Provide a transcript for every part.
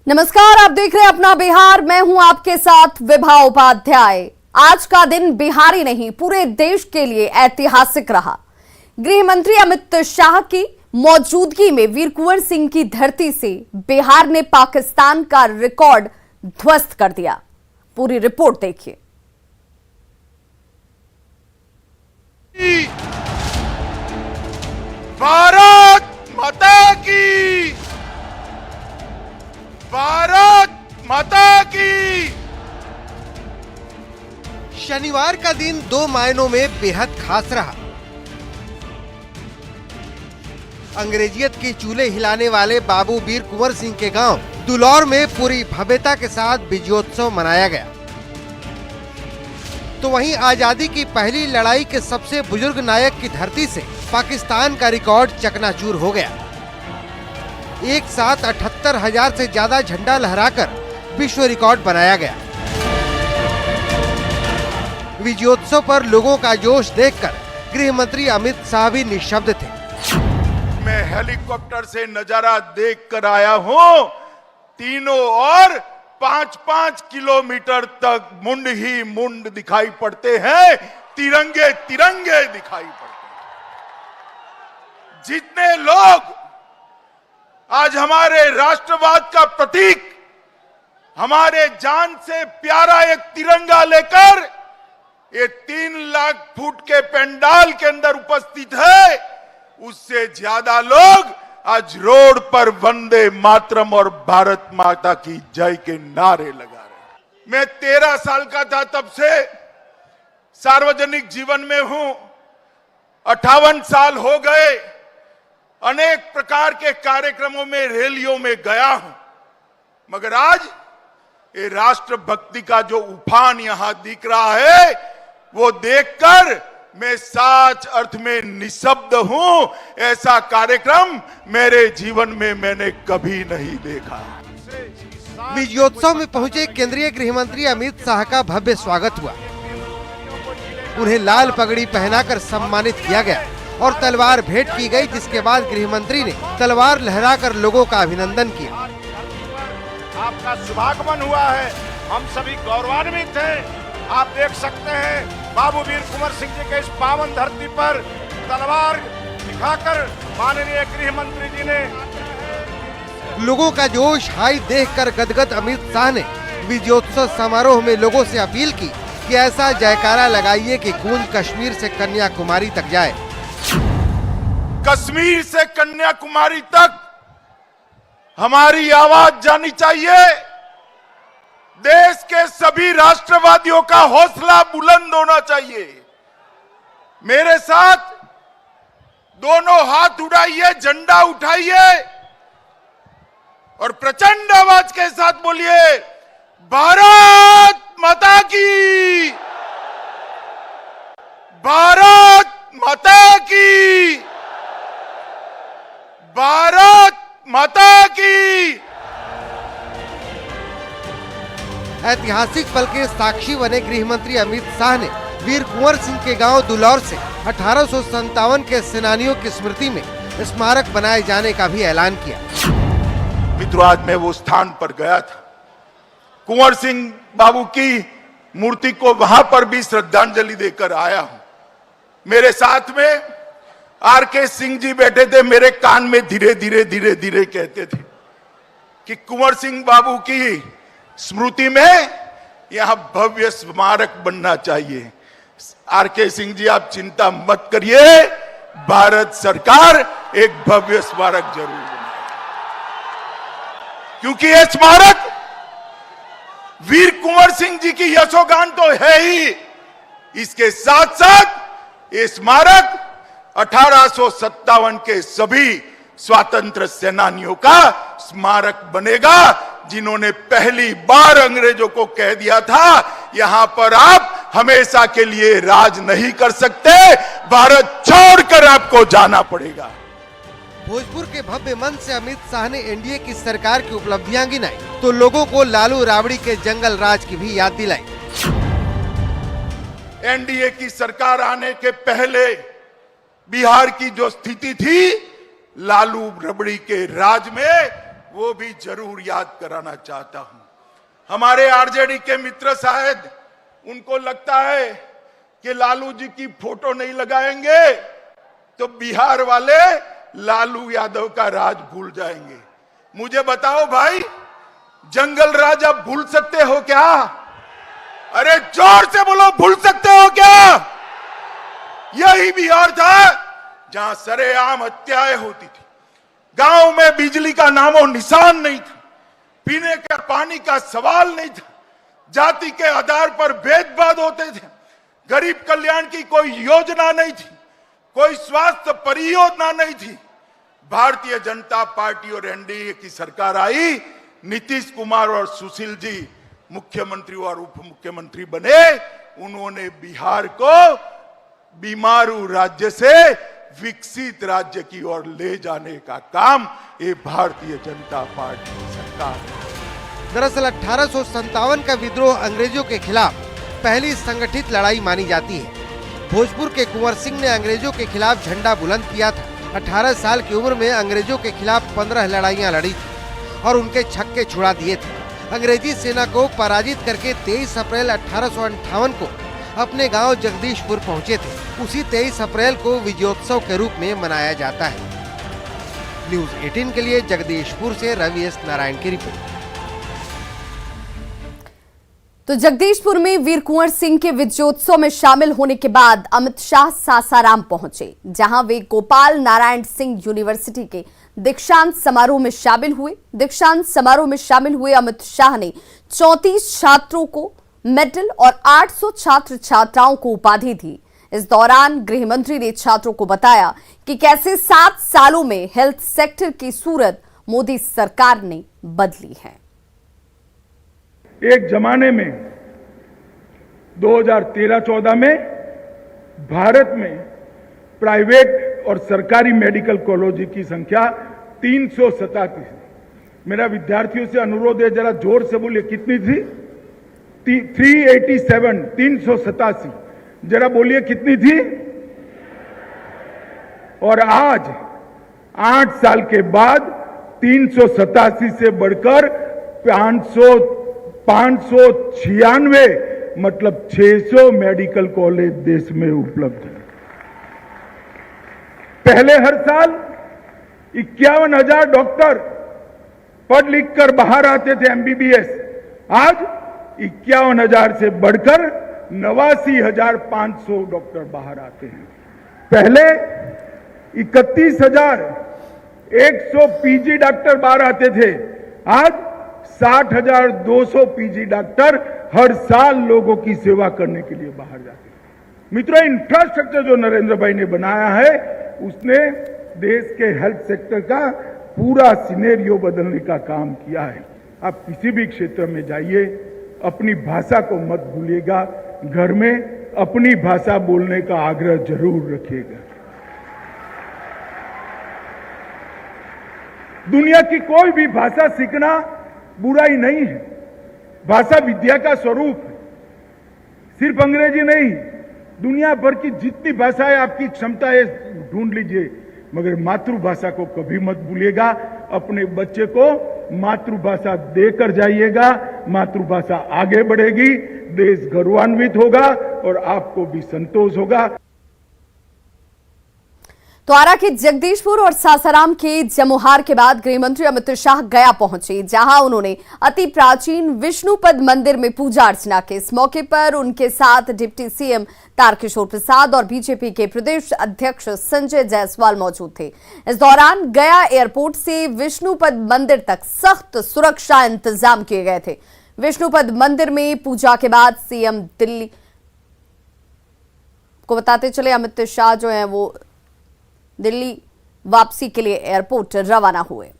नमस्कार, आप देख रहे हैं अपना बिहार। मैं हूं आपके साथ विभा उपाध्याय। आज का दिन बिहार ही नहीं पूरे देश के लिए ऐतिहासिक रहा। गृह मंत्री अमित शाह की मौजूदगी में वीर कुंवर सिंह की धरती से बिहार ने पाकिस्तान का रिकॉर्ड ध्वस्त कर दिया। पूरी रिपोर्ट देखिए। भारत माता की, भारत माता की। शनिवार का दिन दो मायनों में बेहद खास रहा। अंग्रेजियत की चूल्हे हिलाने वाले बाबू वीर कुंवर सिंह के गांव दुलौर में पूरी भव्यता के साथ विजयोत्सव मनाया गया। तो वहीं आजादी की पहली लड़ाई के सबसे बुजुर्ग नायक की धरती से पाकिस्तान का रिकॉर्ड चकनाचूर हो गया। एक साथ 78,000 से ज्यादा झंडा लहराकर विश्व रिकॉर्ड बनाया गया। विजयोत्सव पर लोगों का जोश देखकर गृह मंत्री अमित शाह भी निशब्द थे। मैं हेलीकॉप्टर से नजारा देख कर आया हूं। तीनों और 5-5 किलोमीटर तक मुंड ही मुंड दिखाई पड़ते हैं, तिरंगे तिरंगे दिखाई पड़ते हैं। जितने लोग आज हमारे राष्ट्रवाद का प्रतीक, हमारे जान से प्यारा एक तिरंगा लेकर ये 3 लाख फुट के पंडाल के अंदर उपस्थित है, उससे ज्यादा लोग आज रोड पर वंदे मातरम और भारत माता की जय के नारे लगा रहे। मैं 13 साल का था तब से सार्वजनिक जीवन में हूं। 58 साल हो गए। अनेक प्रकार के कार्यक्रमों में, रैलियों में गया हूं, मगर आज ये राष्ट्रभक्ति का जो उफान यहां दिख रहा है वो देखकर मैं सच अर्थ में निशब्द हूं। ऐसा कार्यक्रम मेरे जीवन में मैंने कभी नहीं देखा। विजयोत्सव में पहुंचे केंद्रीय गृह मंत्री अमित शाह का भव्य स्वागत हुआ। उन्हें लाल पगड़ी पहनाकर सम्मानित किया गया और तलवार भेंट की गई, जिसके बाद गृह मंत्री ने तलवार लहराकर लोगों का अभिनंदन किया। आपका शुभागमन हुआ है, हम सभी गौरवान्वित हैं। आप देख सकते हैं बाबू वीर कुंवर सिंह जी के इस पावन धरती पर तलवार दिखाकर माननीय गृह मंत्री जी ने। लोगों का जोश हाई देखकर गदगद अमित शाह ने विजयोत्सव समारोह में लोगों से अपील की कि ऐसा जयकारा लगाइए कि गूंज कश्मीर से कन्याकुमारी तक जाए। कश्मीर से कन्याकुमारी तक हमारी आवाज जानी चाहिए। देश के सभी राष्ट्रवादियों का हौसला बुलंद होना चाहिए। मेरे साथ दोनों हाथ उठाइए, झंडा उठाइए और प्रचंड आवाज के साथ बोलिए, भारत माता की, भारत माता की, भारत माता की। ऐतिहासिक पल के साक्षी बने गृह मंत्री अमित शाह ने वीर कुंवर सिंह के गांव दुलौर से 1857 के सेनानियों की स्मृति में स्मारक बनाए जाने का भी ऐलान किया। मित्रों, आज मैं वो स्थान पर गया था। कुंवर सिंह बाबू की मूर्ति को वहां पर भी श्रद्धांजलि देकर आया हूं। मेरे साथ में आर.के. सिंह जी बैठे थे। मेरे कान में धीरे धीरे धीरे धीरे कहते थे कि कुंवर सिंह बाबू की स्मृति में यहां भव्य स्मारक बनना चाहिए। आर.के. सिंह जी, आप चिंता मत करिए, भारत सरकार एक भव्य स्मारक जरूर बनाएगी, क्योंकि यह स्मारक वीर कुंवर सिंह जी की यशोगान तो है ही, इसके साथ साथ ये स्मारक 1857 के सभी स्वतंत्र सेनानियों का स्मारक बनेगा, जिन्होंने पहली बार अंग्रेजों को कह दिया था, यहां पर आप हमेशा के लिए राज नहीं कर सकते, भारत छोड़कर आपको जाना पड़ेगा। भोजपुर के भव्य मंच से अमित शाह ने एनडीए की सरकार की उपलब्धियां गिनाई तो लोगों को लालू राबड़ी के जंगल राज की भी याद दिलाई। एनडीए की सरकार आने के पहले बिहार की जो स्थिति थी, लालू रबड़ी के राज में वो भी जरूर याद कराना चाहता हूं। हमारे आरजेडी के मित्र शायद उनको लगता है कि लालू जी की फोटो नहीं लगाएंगे तो बिहार वाले लालू यादव का राज भूल जाएंगे। मुझे बताओ भाई, जंगल राज आप भूल सकते हो क्या? अरे जोर से बोलो, भूल सकते हो क्या? यही बिहार था जहां सरेआम हत्याएं होती थी, गांव में बिजली का नामो निशान नहीं था, पीने का पानी का सवाल नहीं था, जाति के आधार पर भेदभाव होते थे, गरीब कल्याण की कोई योजना नहीं थी, कोई स्वास्थ्य परियोजना नहीं थी। भारतीय जनता पार्टी और एनडीए की सरकार आई, नीतीश कुमार और सुशील जी मुख्यमंत्री और उप मुख्यमंत्री बने। उन्होंने बिहार को बीमारू राज्य से विकसित राज्य की ओर ले जाने का काम ये भारतीय जनता पार्टी की सरकार है। दरअसल 1857 का विद्रोह अंग्रेजों के खिलाफ पहली संगठित लड़ाई मानी जाती है। भोजपुर के कुंवर सिंह ने अंग्रेजों के खिलाफ झंडा बुलंद किया था। 18 साल की उम्र में अंग्रेजों के खिलाफ 15 लड़ाइयां लड़ी थी और उनके छक्के छुड़ा दिए थे। अंग्रेजी सेना को पराजित करके 23 अप्रैल 1858 को अपने गांव जगदीशपुर पहुंचे थे। उसी 23 अप्रैल को विजयोत्सव के रूप में मनाया जाता है। न्यूज 18 के लिए जगदीशपुर से रवि एस नारायण की रिपोर्ट। तो जगदीशपुर में वीर कुंवर सिंह के विजयोत्सव में शामिल होने के बाद अमित शाह सासाराम पहुंचे, जहां वे गोपाल नारायण सिंह यूनिवर्सिटी के दीक्षांत समारोह में शामिल हुए। दीक्षांत समारोह में शामिल हुए अमित शाह ने 34 छात्रों को मेडल और 800 छात्र छात्राओं को उपाधि दी। इस दौरान गृह मंत्री ने छात्रों को बताया कि कैसे 7 सालों में हेल्थ सेक्टर की सूरत मोदी सरकार ने बदली है। एक जमाने में 2013-14 में भारत में प्राइवेट और सरकारी मेडिकल कॉलेज की संख्या 387। मेरा विद्यार्थियों से अनुरोध है, जरा जोर से बोलिए, कितनी थी? 387, 387। जरा बोलिए कितनी थी? और आज 8 साल के बाद 387 से बढ़कर 596, मतलब 600 मेडिकल कॉलेज देश में उपलब्ध है। पहले हर साल 51,000 डॉक्टर पढ़ लिख कर बाहर आते थे एमबीबीएस। आज 51,000 से बढ़कर 89,500 डॉक्टर बाहर आते हैं। पहले 31,100 पीजी डॉक्टर बाहर आते थे। आज 60,200 पीजी डॉक्टर हर साल लोगों की सेवा करने के लिए बाहर जाते हैं। मित्रों, इंफ्रास्ट्रक्चर जो नरेंद्र भाई ने बनाया है, उसने देश के हेल्थ सेक्टर का पूरा सिनेरियो बदलने का काम किया है। आप किसी भी क्षेत्र में जाइए, अपनी भाषा को मत भूलिएगा। घर में अपनी भाषा बोलने का आग्रह जरूर रखिएगा। दुनिया की कोई भी भाषा सीखना बुराई नहीं है। भाषा विद्या का स्वरूप है। सिर्फ अंग्रेजी नहीं, दुनिया भर की जितनी भाषाएं आपकी क्षमता है ढूंढ लीजिए, मगर मातृभाषा को कभी मत भूलिएगा। अपने बच्चे को मातृभाषा देकर जाइएगा। मातृभाषा आगे बढ़ेगी, देश गौरवान्वित होगा और आपको भी संतोष होगा। तो आरा के जगदीशपुर और सासाराम के जमुहार के बाद गृह मंत्री अमित शाह गया पहुंचे, जहां उन्होंने अति प्राचीन विष्णुपद मंदिर में पूजा अर्चना की। इस मौके पर उनके साथ डिप्टी सीएम तारकिशोर प्रसाद और बीजेपी के प्रदेश अध्यक्ष संजय जायसवाल मौजूद थे। इस दौरान गया एयरपोर्ट से विष्णुपद मंदिर तक सख्त सुरक्षा इंतजाम किए गए थे। विष्णुपद मंदिर में पूजा के बाद सीएम दिल्ली को बताते चले, अमित शाह जो है वो दिल्ली वापसी के लिए एयरपोर्ट रवाना हुए।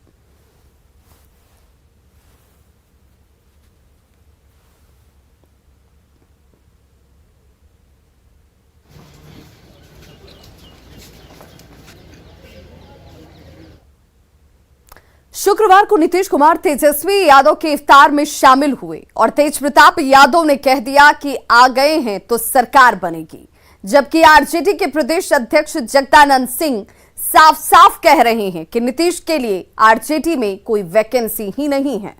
शुक्रवार को नीतीश कुमार तेजस्वी यादव के इफ्तार में शामिल हुए और तेज प्रताप यादव ने कह दिया कि आ गए हैं तो सरकार बनेगी, जबकि आरजेडी के प्रदेश अध्यक्ष जगदानंद सिंह साफ साफ कह रहे हैं कि नीतीश के लिए आरजेडी में कोई वैकेंसी ही नहीं है।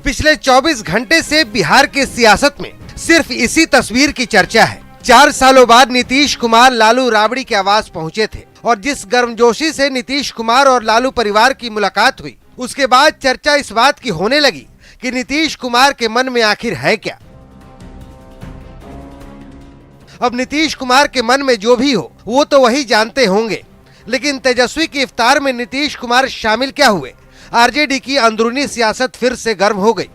पिछले 24 घंटे से बिहार की सियासत में सिर्फ इसी तस्वीर की चर्चा है। 4 सालों बाद नीतीश कुमार लालू राबड़ी के आवास पहुंचे थे और जिस गर्मजोशी से नीतीश कुमार और लालू परिवार की मुलाकात हुई, उसके बाद चर्चा इस बात की होने लगी कि नीतीश कुमार के मन में आखिर है क्या। अब नीतीश कुमार के मन में जो भी हो वो तो वही जानते होंगे, लेकिन तेजस्वी की इफ्तार में नीतीश कुमार शामिल क्या हुए, आरजेडी की अंदरूनी सियासत फिर से गर्म हो गई।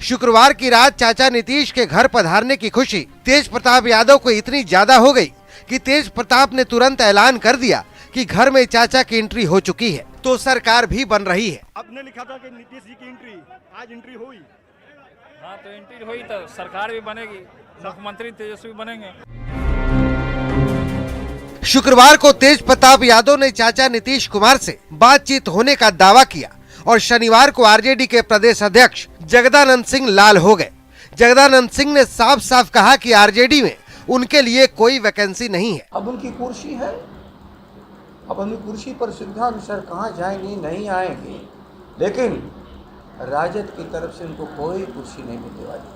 शुक्रवार की रात चाचा नीतीश के घर पधारने की खुशी तेज प्रताप यादव को इतनी ज्यादा हो गई कि तेज प्रताप ने तुरंत ऐलान कर दिया कि घर में चाचा की एंट्री हो चुकी है तो सरकार भी बन रही है। आपने लिखा था कि नीतीश जी की एंट्री, आज एंट्री हुई। हाँ, तो एंट्री हुई तो सरकार भी बनेगी, मुख्यमंत्री तेजस्वी बनेंगे। शुक्रवार को तेज प्रताप यादव ने चाचा नीतीश कुमार से बातचीत होने का दावा किया और शनिवार को आरजेडी के प्रदेश अध्यक्ष जगदानंद सिंह लाल हो गए। जगदानंद सिंह ने साफ साफ कहा कि आरजेडी में उनके लिए कोई वैकेंसी नहीं है। अब उनकी कुर्सी है, अब उनकी कुर्सी पर सुविधा अनुसार कहाँ जाएंगी, नहीं आएंगी, लेकिन राजद की तरफ से उनको कोई कुर्सी नहीं मिलने वाली।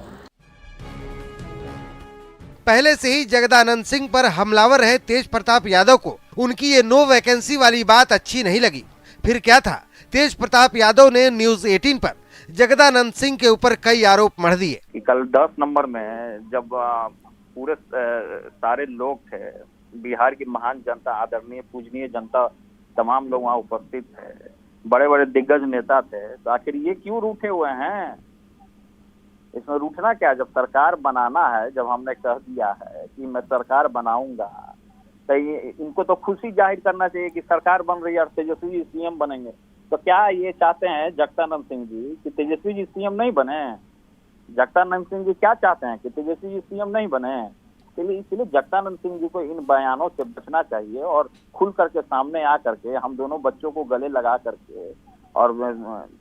पहले से ही जगदानंद सिंह पर हमलावर रहे तेज प्रताप यादव को उनकी ये नो वैकेंसी वाली बात अच्छी नहीं लगी। फिर क्या था, तेज प्रताप यादव ने न्यूज 18 पर जगदानंद सिंह के ऊपर कई आरोप मढ़ दिए कि कल 10 नंबर में जब पूरे सारे लोग थे, बिहार की महान जनता, आदरणीय पूजनीय जनता, तमाम लोग वहाँ उपस्थित थे, बड़े बड़े दिग्गज नेता थे, तो आखिर ये क्यों रूठे हुए हैं? इसमें रूठना क्या? जब सरकार बनाना है, जब हमने कह दिया है कि मैं सरकार बनाऊंगा, तो इनको तो खुशी जाहिर करना चाहिए कि सरकार बन रही है और तेजस्वी जी सीएम बनेंगे। तो क्या ये चाहते हैं जगदानंद सिंह जी कि तेजस्वी जी सीएम नहीं बने? जगदानंद सिंह जी क्या चाहते हैं कि तेजस्वी जी सीएम नहीं बने? इसलिए जगदानंद सिंह जी को इन बयानों से बचना चाहिए और खुल करके सामने आ करके हम दोनों बच्चों को गले लगा करके और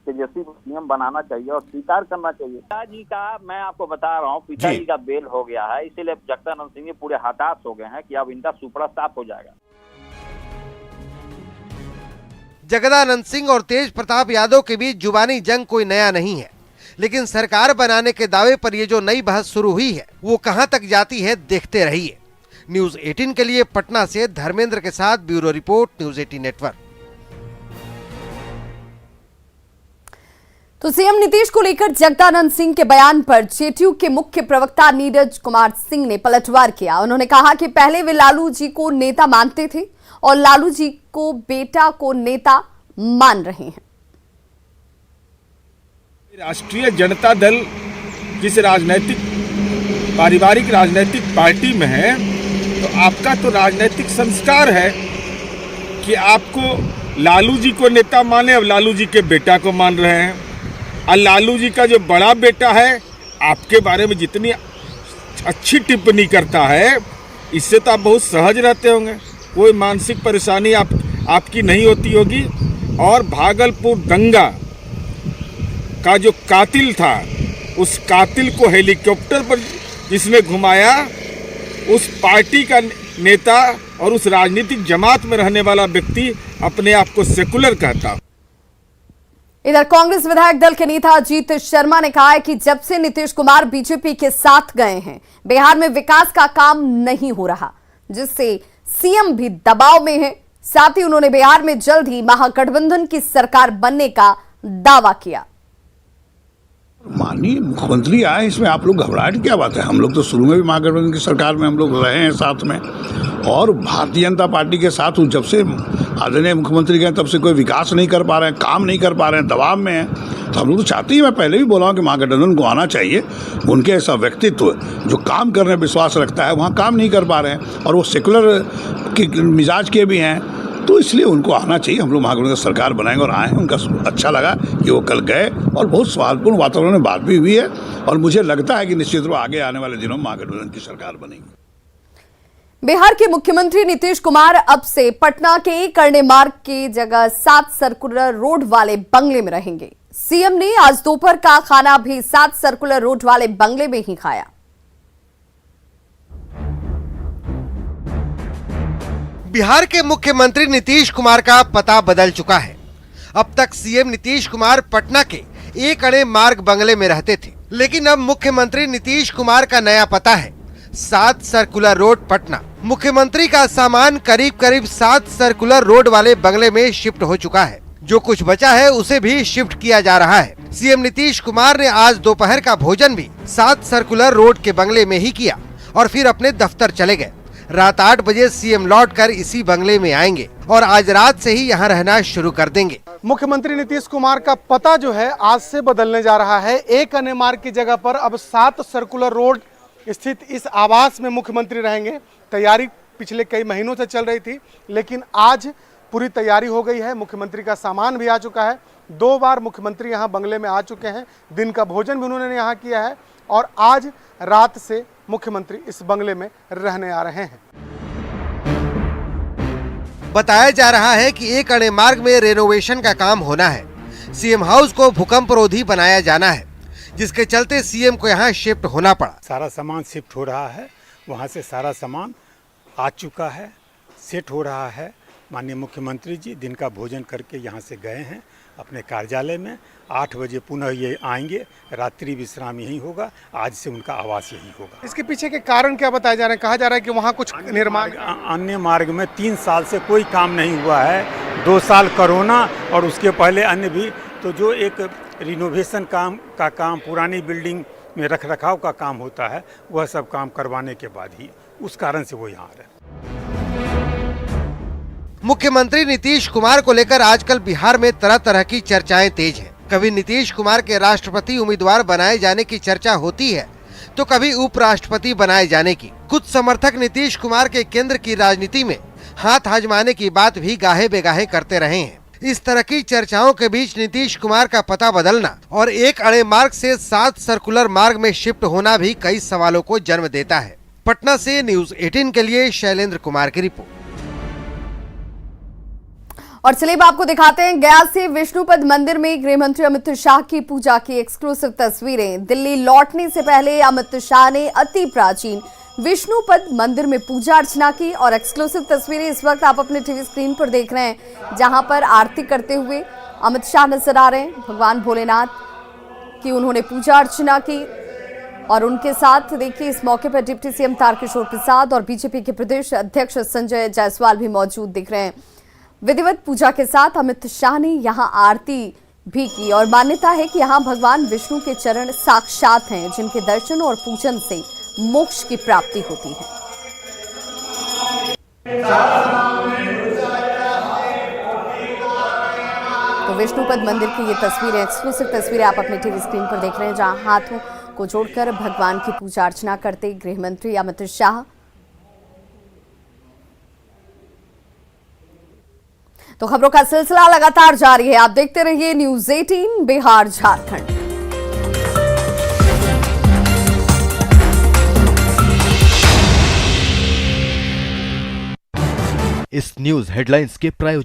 तेजस्वी को सीएम बनाना चाहिए और स्वीकार करना चाहिए। पिताजी का, मैं आपको बता रहा हूँ, पिताजी का बेल हो गया है, इसीलिए जगदानंद सिंह जी पूरे हताश हो गए हैं कि अब इनका सुपड़ा साफ हो जाएगा। जगदानंद सिंह और तेज प्रताप यादव के बीच जुबानी जंग कोई नया नहीं है, लेकिन सरकार बनाने के दावे पर ये जो नई बहस शुरू हुई है वो कहां तक जाती है, देखते रहिए। न्यूज 18 के लिए पटना से धर्मेंद्र के साथ ब्यूरो रिपोर्ट, न्यूज 18 नेटवर्क। तो सीएम नीतीश को लेकर जगदानंद सिंह के बयान पर जेडीयू के मुख्य प्रवक्ता नीरज कुमार सिंह ने पलटवार किया। उन्होंने कहा कि पहले वे लालू जी को नेता मानते थे और लालू जी को बेटा को नेता मान रहे हैं। राष्ट्रीय जनता दल जिस राजनीतिक पारिवारिक राजनीतिक पार्टी में है, तो आपका तो राजनीतिक संस्कार है कि आपको लालू जी को नेता माने। अब लालू जी के बेटा को मान रहे हैं और लालू जी का जो बड़ा बेटा है आपके बारे में जितनी अच्छी टिप्पणी करता है, इससे तो आप बहुत सहज रहते होंगे, कोई मानसिक परेशानी आपकी नहीं होती होगी। और भागलपुर दंगा का जो कातिल था, उस कातिल को हेलीकॉप्टर पर जिसने घुमाया, उस पार्टी का नेता और उस राजनीतिक जमात में रहने वाला व्यक्ति अपने आप को सेकुलर कहता। इधर कांग्रेस विधायक दल के नेता अजीत शर्मा ने कहा है कि जब से नीतीश कुमार बीजेपी के साथ गए हैं, बिहार में विकास का काम नहीं हो रहा, जिससे सीएम भी दबाव में है। साथ ही उन्होंने बिहार में जल्द ही महागठबंधन की सरकार बनने का दावा किया। माननीय मुख्यमंत्री आए, इसमें आप लोग घबराहट क्या बात है? हम लोग तो शुरू में भी महागठबंधन की सरकार में हम लोग रहे हैं साथ में, और भारतीय जनता पार्टी के साथ जब से आदरणीय मुख्यमंत्री गए तब से कोई विकास नहीं कर पा रहे हैं, काम नहीं कर पा रहे हैं, दबाव में हैं। तो हम लोग तो चाहते ही, मैं पहले भी बोला हूँ कि महागठबंधन को आना चाहिए। उनके ऐसा व्यक्तित्व जो काम करने में विश्वास रखता है, वहाँ काम नहीं कर पा रहे हैं और वो सेकुलर की मिजाज के भी हैं, तो इसलिए उनको आना चाहिए। हम लोग महागठबंधन की सरकार बनाएंगे और आए हैं। उनका अच्छा लगा कि वो कल गए और बहुत सौहार्दपूर्ण वातावरण में बात भी हुई है और मुझे लगता है कि निश्चित रूप आगे आने वाले दिनों में महागठबंधन की सरकार बनेगी। बिहार के मुख्यमंत्री नीतीश कुमार अब से पटना के कर्णे मार्ग की जगह 7 सर्कुलर रोड वाले बंगले में रहेंगे। सीएम ने आज दोपहर का खाना भी 7 सर्कुलर रोड वाले बंगले में ही खाया। बिहार के मुख्यमंत्री नीतीश कुमार का पता बदल चुका है। अब तक सीएम नीतीश कुमार पटना के एक अणे मार्ग बंगले में रहते थे, लेकिन अब मुख्यमंत्री नीतीश कुमार का नया पता है 7 सर्कुलर रोड पटना। मुख्यमंत्री का सामान करीब करीब 7 सर्कुलर रोड वाले बंगले में शिफ्ट हो चुका है। जो कुछ बचा है उसे भी शिफ्ट किया जा रहा है। सीएम नीतीश कुमार ने आज दोपहर का भोजन भी 7 सर्कुलर रोड के बंगले में ही किया और फिर अपने दफ्तर चले गए। रात 8 बजे सीएम लौटकर इसी बंगले में आएंगे और आज रात से ही यहाँ रहना शुरू कर देंगे। मुख्यमंत्री नीतीश कुमार का पता जो है आज से बदलने जा रहा है। एक अणे मार्ग की जगह पर अब 7 सर्कुलर रोड स्थित इस आवास में मुख्यमंत्री रहेंगे। तैयारी पिछले कई महीनों से चल रही थी, लेकिन आज पूरी तैयारी हो गई है। मुख्यमंत्री का सामान भी आ चुका है। 2 बार मुख्यमंत्री यहाँ बंगले में आ चुके हैं। दिन का भोजन भी उन्होंने यहाँ किया है और आज रात से मुख्यमंत्री इस बंगले में रहने आ रहे हैं। बताया जा रहा है कि एक अणे मार्ग में रेनोवेशन का काम होना है। सीएम हाउस को भूकंप रोधी बनाया जाना है, जिसके चलते सीएम को यहाँ शिफ्ट होना पड़ा। सारा सामान शिफ्ट हो रहा है, वहाँ से सारा सामान आ चुका है, सेट हो रहा है। माननीय मुख्यमंत्री जी दिन का भोजन करके यहाँ से गए हैं अपने कार्यालय में। 8 बजे पुनः ये आएंगे, रात्रि विश्राम यही होगा। आज से उनका आवास यही होगा। इसके पीछे के कारण क्या बताया जा रहा है? कहा जा रहा है कि वहाँ कुछ निर्माण अन्य मार्ग में 3 साल से कोई काम नहीं हुआ है। 2 साल कोरोना और उसके पहले अन्य भी, तो जो एक रिनोवेशन का काम पुरानी बिल्डिंग में रखरखाव का काम होता है, वह सब काम करवाने के बाद ही उस कारण से वो यहाँ आ रहे हैं। मुख्यमंत्री नीतीश कुमार को लेकर आजकल बिहार में तरह तरह की चर्चाएं तेज हैं। कभी नीतीश कुमार के राष्ट्रपति उम्मीदवार बनाए जाने की चर्चा होती है, तो कभी उपराष्ट्रपति बनाए जाने की। कुछ समर्थक नीतीश कुमार के केंद्र की राजनीति में हाथ आजमाने की बात भी गाहे बेगाहे करते रहे हैं। इस तरह की चर्चाओं के बीच नीतीश कुमार का पता बदलना और एक अणे मार्ग से 7 सर्कुलर मार्ग में शिफ्ट होना भी कई सवालों को जन्म देता है। पटना से न्यूज़ 18 के लिए शैलेंद्र कुमार की रिपोर्ट। और चलिए अब आपको दिखाते हैं गया से विष्णुपद मंदिर में गृह मंत्री अमित शाह की पूजा की एक्सक्लूसिव तस्वीरें। दिल्ली लौटने से पहले अमित शाह ने अति प्राचीन विष्णुपद मंदिर में पूजा अर्चना की और एक्सक्लूसिव तस्वीरें इस वक्त आप अपने टीवी स्क्रीन पर देख रहे हैं, जहां पर आरती करते हुए अमित शाह नजर आ रहे हैं। भगवान भोलेनाथ की उन्होंने पूजा अर्चना की और उनके साथ देखिए इस मौके पर डिप्टी सीएम तारकिशोर प्रसाद और बीजेपी के प्रदेश अध्यक्ष संजय जायसवाल भी मौजूद दिख रहे हैं। विधिवत पूजा के साथ अमित शाह ने यहां आरती भी की और मान्यता है कि यहां भगवान विष्णु के चरण साक्षात हैं, जिनके दर्शन और पूजन से मोक्ष की प्राप्ति होती है। तो विष्णुपद मंदिर की ये तस्वीरें, एक्सक्लूसिव तस्वीरें आप अपने टीवी स्क्रीन पर देख रहे हैं, जहां हाथों को जोड़कर भगवान की पूजा अर्चना करते गृह मंत्री अमित शाह। तो खबरों का सिलसिला लगातार जारी है, आप देखते रहिए न्यूज़ 18 बिहार झारखंड। इस न्यूज़ हेडलाइंस के प्रायोजक